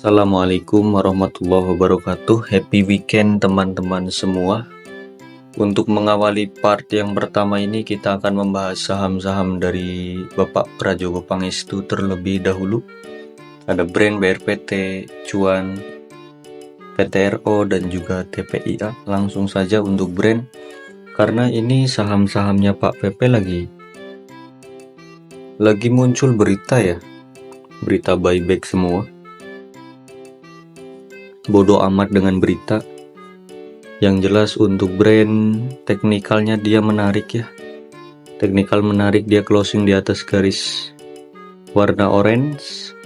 Assalamualaikum warahmatullahi wabarakatuh. Happy weekend teman-teman semua. Untuk mengawali part yang pertama ini, kita akan membahas saham-saham dari Bapak Prajogo Pangestu terlebih dahulu. Ada Brand, BRPT, Cuan, PTRO, dan juga TPIA. Langsung saja untuk Brand, karena ini saham-sahamnya Pak PP lagi muncul berita ya, berita buyback semua. Bodoh amat dengan berita. Yang jelas untuk Brand, teknikalnya dia menarik ya. Teknikal menarik, dia closing di atas garis warna orange.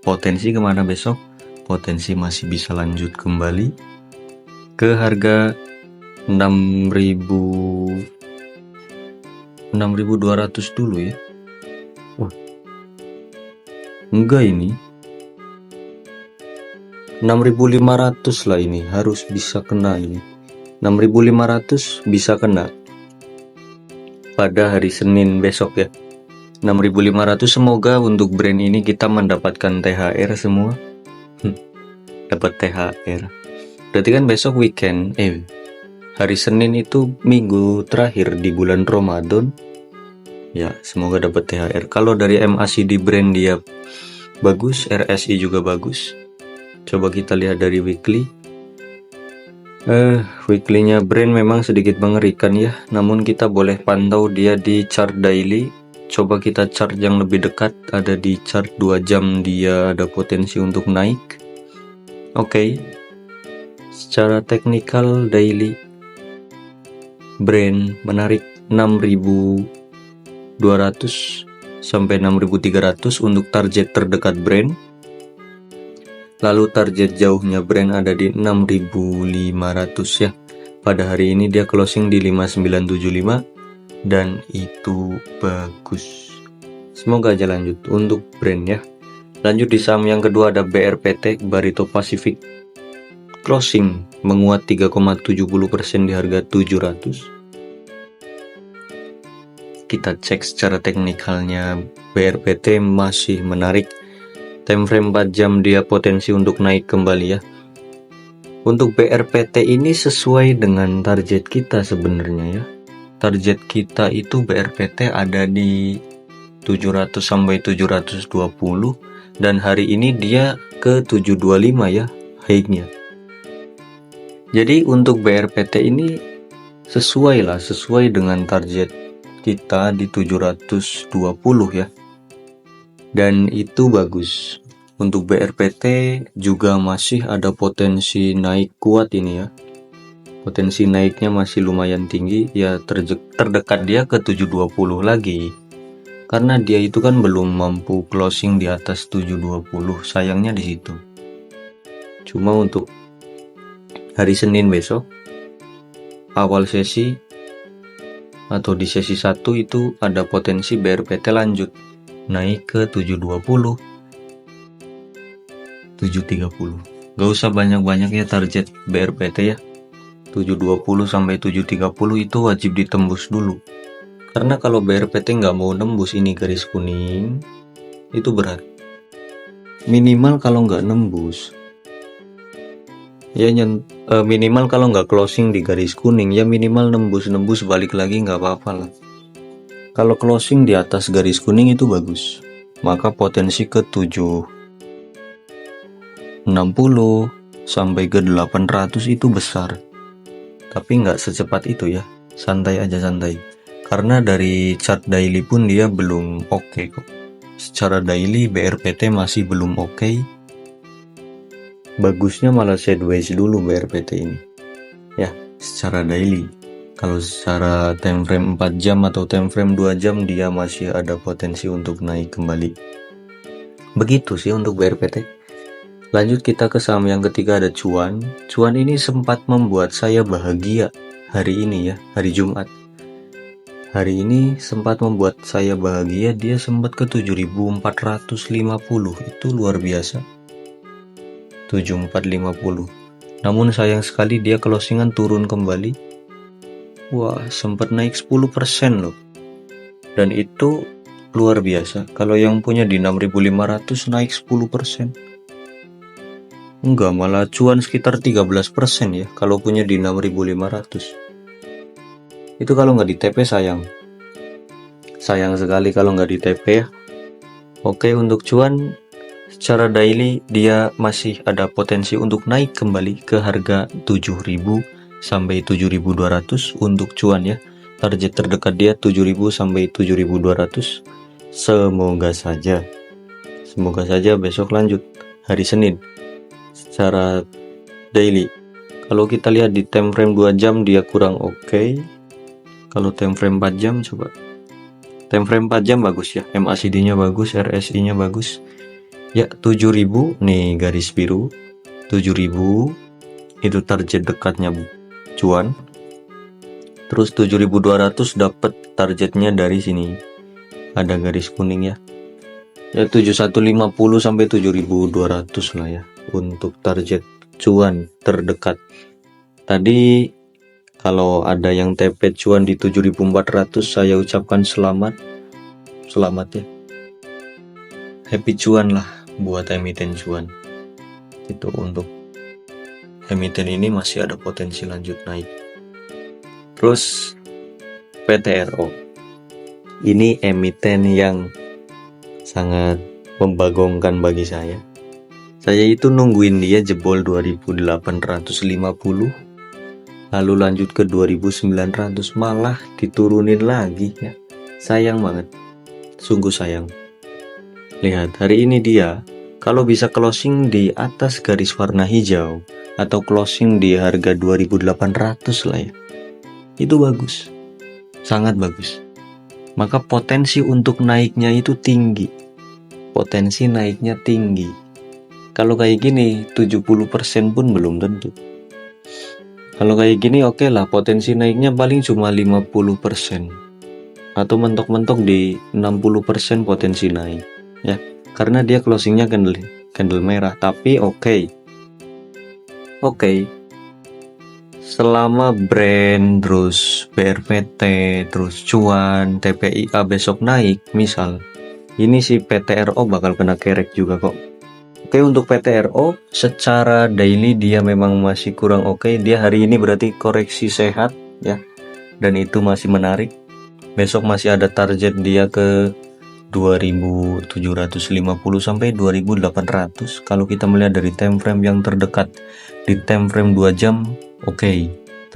Potensi kemana besok? Potensi masih bisa lanjut kembali ke harga 6.200 dulu ya. Wah, enggak, ini 6.500 lah, ini harus bisa kena. Ini 6.500 bisa kena pada hari Senin besok ya. 6.500, semoga untuk Brand ini kita mendapatkan THR semua. Dapat THR. Berarti kan besok weekend, hari Senin itu minggu terakhir di bulan Ramadan. Ya, semoga dapat THR. Kalau dari MACD Brand dia bagus, RSI juga bagus. Coba kita lihat dari weekly. Weekly-nya Brand memang sedikit mengerikan ya, namun kita boleh pantau dia di chart daily. Coba kita chart yang lebih dekat, ada di chart 2 jam dia ada potensi untuk naik. Oke. Secara teknikal daily Brand menarik 6.200 sampai 6.300 untuk target terdekat Brand. Lalu target jauhnya Brand ada di 6.500 ya. Pada hari ini dia closing di 5975 dan itu bagus. Semoga aja lanjut untuk Brand ya. Lanjut di saham yang kedua ada BRPT, Barito Pacific. Closing menguat 3,70% di harga 700. Kita cek secara teknikalnya, BRPT masih menarik. Time frame 4 jam dia potensi untuk naik kembali ya. Untuk BRPT ini sesuai dengan target kita sebenarnya ya. Target kita itu BRPT ada di 700 sampai 720 dan hari ini dia ke 725 ya high-nya. Jadi untuk BRPT ini sesuai dengan target kita di 720 ya. Dan itu bagus. Untuk BRPT juga masih ada potensi naik kuat ini ya. Potensi naiknya masih lumayan tinggi ya, terdekat dia ke 720 lagi. Karena dia itu kan belum mampu closing di atas 720, sayangnya di situ. Cuma untuk hari Senin besok awal sesi atau di sesi 1 itu ada potensi BRPT lanjut naik ke 720, 730. Gak usah banyak-banyak ya target BRPT ya. 720 sampai 730 itu wajib ditembus dulu. Karena kalau BRPT nggak mau nembus ini garis kuning, itu berat. Minimal kalau nggak nembus, ya minimal kalau nggak closing di garis kuning, ya minimal nembus balik lagi nggak apa-apa lah. Kalau closing di atas garis kuning itu bagus, maka potensi ke 760 sampai ke 800 itu besar. Tapi nggak secepat itu ya, santai aja santai. Karena dari chart daily pun dia belum oke kok. Secara daily BRPT masih belum oke. Bagusnya malah sideways dulu BRPT ini. Ya, secara daily. Kalau secara time frame 4 jam atau time frame 2 jam dia masih ada potensi untuk naik kembali. Begitu sih untuk BRPT. Lanjut kita ke saham yang ketiga ada Cuan. Cuan ini sempat membuat saya bahagia hari ini ya, hari Jumat. Hari ini sempat membuat saya bahagia, dia sempat ke 7.450, itu luar biasa. 7.450. Namun sayang sekali dia closingan turun kembali. Wah, sempat naik 10% loh. Dan itu luar biasa. Kalau yang punya di 6.500 naik 10%. Enggak, malah cuan sekitar 13% ya kalau punya di 6.500. Itu kalau nggak di TP sayang sekali kalau nggak di TP ya. Oke, untuk cuan secara daily dia masih ada potensi untuk naik kembali ke harga 7.000 sampai 7.200 untuk cuan ya. Target terdekat dia 7.000 sampai 7.200. Semoga saja besok lanjut hari Senin secara daily. Kalau kita lihat di time frame 2 jam dia kurang oke. Kalau time frame 4 jam coba. Time frame 4 jam bagus ya. MACD-nya bagus, RSI-nya bagus. Ya, 7.000 nih garis biru. 7.000 itu target dekatnya cuan. Terus 7.200 dapat targetnya dari sini. Ada garis kuning ya. Ya 7150 sampai 7.200 lah ya untuk target cuan terdekat. Tadi kalau ada yang TP cuan di 7.400 saya ucapkan selamat ya. Happy cuan lah buat emiten cuan. Itu untuk emiten ini masih ada potensi lanjut naik. Terus PTRO. Ini emiten yang sangat membagongkan bagi saya. Saya itu nungguin dia jebol 2.850, lalu lanjut ke 2.900, malah diturunin lagi ya. Sayang banget, sungguh sayang. Lihat, hari ini dia kalau bisa closing di atas garis warna hijau atau closing di harga 2.800 lah ya, itu bagus, sangat bagus. Maka potensi untuk naiknya itu tinggi. Kalau kayak gini 70% pun belum tentu. Kalau kayak gini oke lah, potensi naiknya paling cuma 50%. Atau mentok-mentok di 60% potensi naik ya. Karena dia closingnya candle merah. Tapi oke. Selama brand, terus BRPT, terus cuan, TPIA besok naik, misal ini si PTRO bakal kena kerek juga kok. Oke, untuk PTRO secara daily dia memang masih kurang oke. Dia hari ini berarti koreksi sehat ya, dan itu masih menarik. Besok masih ada target dia ke 2.750 sampai 2.800 kalau kita melihat dari time frame yang terdekat. Di time frame 2 jam oke,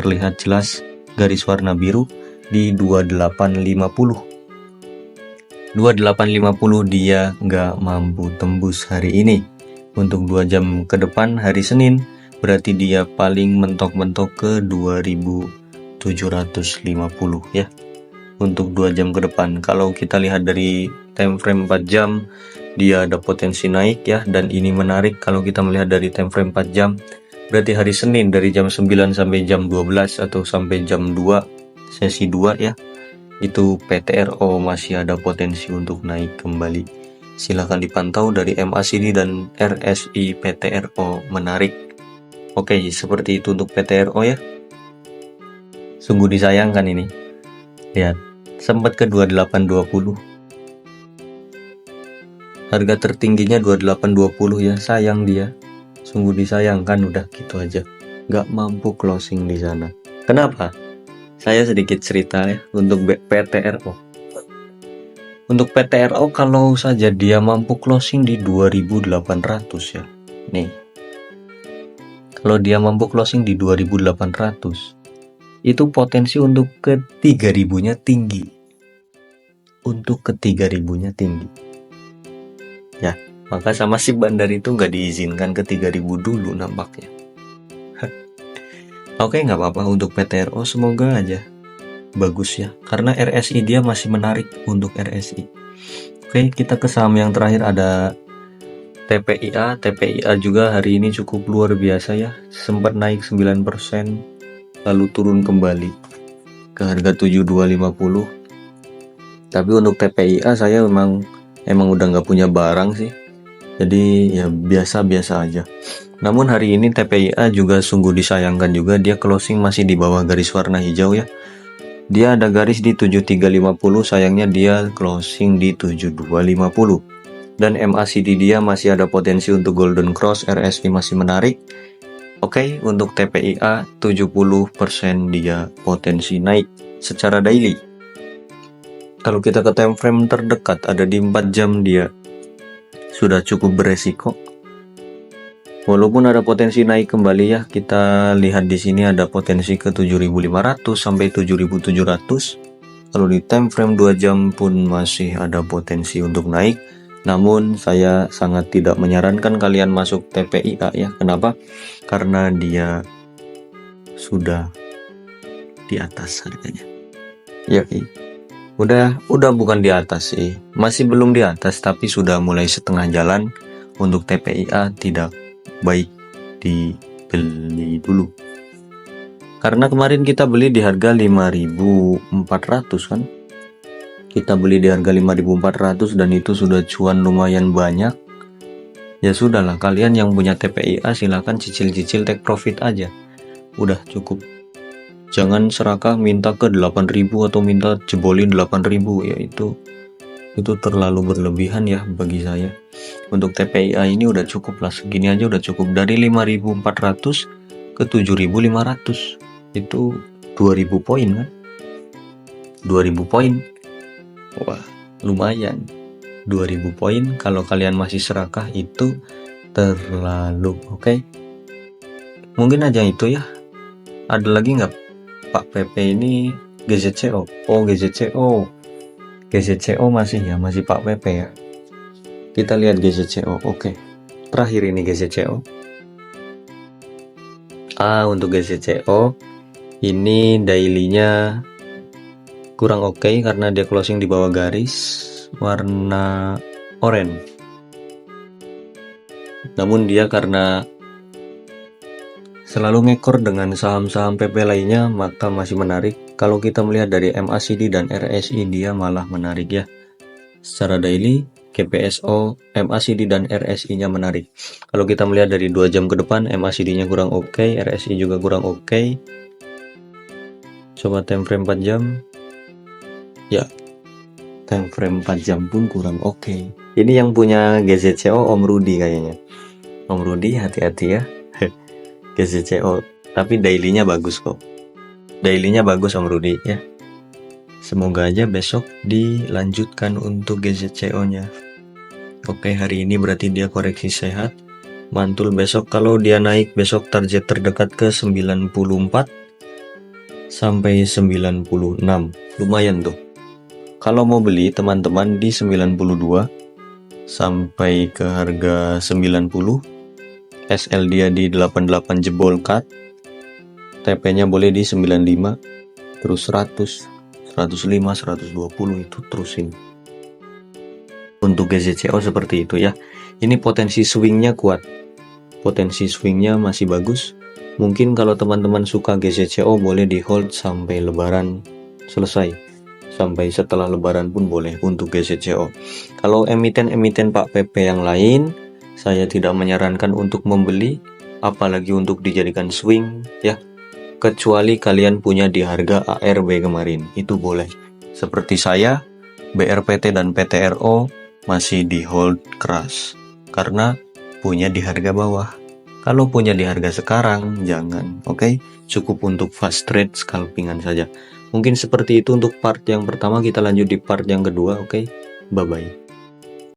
terlihat jelas garis warna biru di 2850 dia nggak mampu tembus hari ini. Untuk 2 jam ke depan hari Senin berarti dia paling mentok-mentok ke 2.750 ya. Untuk 2 jam ke depan, kalau kita lihat dari time frame 4 jam dia ada potensi naik ya, dan ini menarik. Kalau kita melihat dari time frame 4 jam berarti hari Senin dari jam 9 sampai jam 12 atau sampai jam 2 sesi 2 ya, itu PTRO masih ada potensi untuk naik kembali. Silahkan dipantau dari MACD dan RSI PTRO, menarik. Oke, seperti itu untuk PTRO ya. Sungguh disayangkan ini. Lihat, sempat ke 2820. Harga tertingginya 2820 ya, sayang dia. Sungguh disayangkan, udah gitu aja. Nggak mampu closing di sana. Kenapa? Saya sedikit cerita ya untuk PTRO. Untuk PTRO kalau saja dia mampu closing di 2.800 ya. Nih. Kalau dia mampu closing di 2.800, itu potensi untuk ke 3.000-nya tinggi. Untuk ke 3.000-nya tinggi. Ya, maka sama si bandar itu nggak diizinkan ke 3.000 dulu nampaknya. Oke, nggak apa-apa untuk PTRO, semoga aja bagus ya. Karena RSI dia masih menarik untuk RSI. Oke, kita ke saham yang terakhir ada TPIA. TPIA juga hari ini cukup luar biasa ya. Sempat naik 9%. Lalu turun kembali ke harga 7250. Tapi untuk TPIA saya emang udah nggak punya barang sih, jadi ya biasa-biasa aja. Namun hari ini TPIA juga sungguh disayangkan juga, dia closing masih di bawah garis warna hijau ya. Dia ada garis di 7350, sayangnya dia closing di 7250. Dan MACD dia masih ada potensi untuk golden cross, RSI masih menarik. Oke, untuk TPIA 70% dia potensi naik secara daily. Kalau kita ke time frame terdekat ada di 4 jam, dia sudah cukup beresiko. Walaupun ada potensi naik kembali ya, kita lihat di sini ada potensi ke 7.500 sampai 7.700. Kalau di time frame 2 jam pun masih ada potensi untuk naik. Namun saya sangat tidak menyarankan kalian masuk TPIA ya. Kenapa? Karena dia sudah di atas harganya. Ya, udah bukan di atas sih. Masih belum di atas tapi sudah mulai setengah jalan. Untuk TPIA tidak baik dibeli dulu. Karena kemarin kita beli di harga 5.400 kan. Kita beli di harga 5.400 dan itu sudah cuan lumayan banyak. Ya sudahlah, kalian yang punya TPIA silahkan cicil-cicil take profit aja. Udah cukup. Jangan serakah minta ke 8.000 atau minta jebolin 8.000, ya itu terlalu berlebihan ya bagi saya. Untuk TPIA ini udah cukup lah, segini aja udah cukup. Dari 5.400 ke 7.500 itu 2.000 poin kan. 2.000 poin. Wah, lumayan. 2.000 poin kalau kalian masih serakah itu terlalu. Oke. Mungkin aja itu ya. Ada lagi nggak Pak PP ini GZCO? Oh, GZCO. GZCO masih ya, masih Pak PP ya. Kita lihat GZCO. Oke. Terakhir ini GZCO. Untuk GZCO ini daily-nya kurang oke karena dia closing di bawah garis warna oranye. Namun dia karena selalu ngekor dengan saham-saham PP lainnya maka masih menarik. Kalau kita melihat dari MACD dan RSI dia malah menarik ya. Secara daily GPSO, MACD dan RSI-nya menarik. Kalau kita melihat dari 2 jam ke depan MACD-nya kurang oke, RSI juga kurang oke. Coba time frame 4 jam. Ya, time frame 4 jam pun kurang oke. Ini yang punya GZCO Om Rudi kayaknya. Om Rudi hati-hati ya. GZCO, tapi daily-nya bagus kok. Daily-nya bagus Om Rudi ya. Semoga aja besok dilanjutkan untuk GZCO-nya. Oke, hari ini berarti dia koreksi sehat. Mantul besok, kalau dia naik besok target terdekat ke 94 sampai 96. Lumayan tuh. Kalau mau beli teman-teman di 92 sampai ke harga 90. SL dia di 88 jebol cut. TP-nya boleh di 95, terus 100, 105, 120 itu terusin. Untuk GZCO seperti itu ya. Ini potensi swingnya kuat. Potensi swingnya masih bagus. Mungkin kalau teman-teman suka GZCO boleh di hold sampai lebaran selesai. Sampai setelah lebaran pun boleh untuk GZCO. Kalau emiten-emiten Pak PP yang lain, saya tidak menyarankan untuk membeli, apalagi untuk dijadikan swing ya. Kecuali kalian punya di harga ARB kemarin, itu boleh. Seperti saya, BRPT dan PTRO masih di hold keras karena punya di harga bawah. Kalau punya di harga sekarang, jangan. Oke, cukup untuk fast trade scalpingan saja. Mungkin seperti itu untuk part yang pertama, kita lanjut di part yang kedua. Oke, bye bye.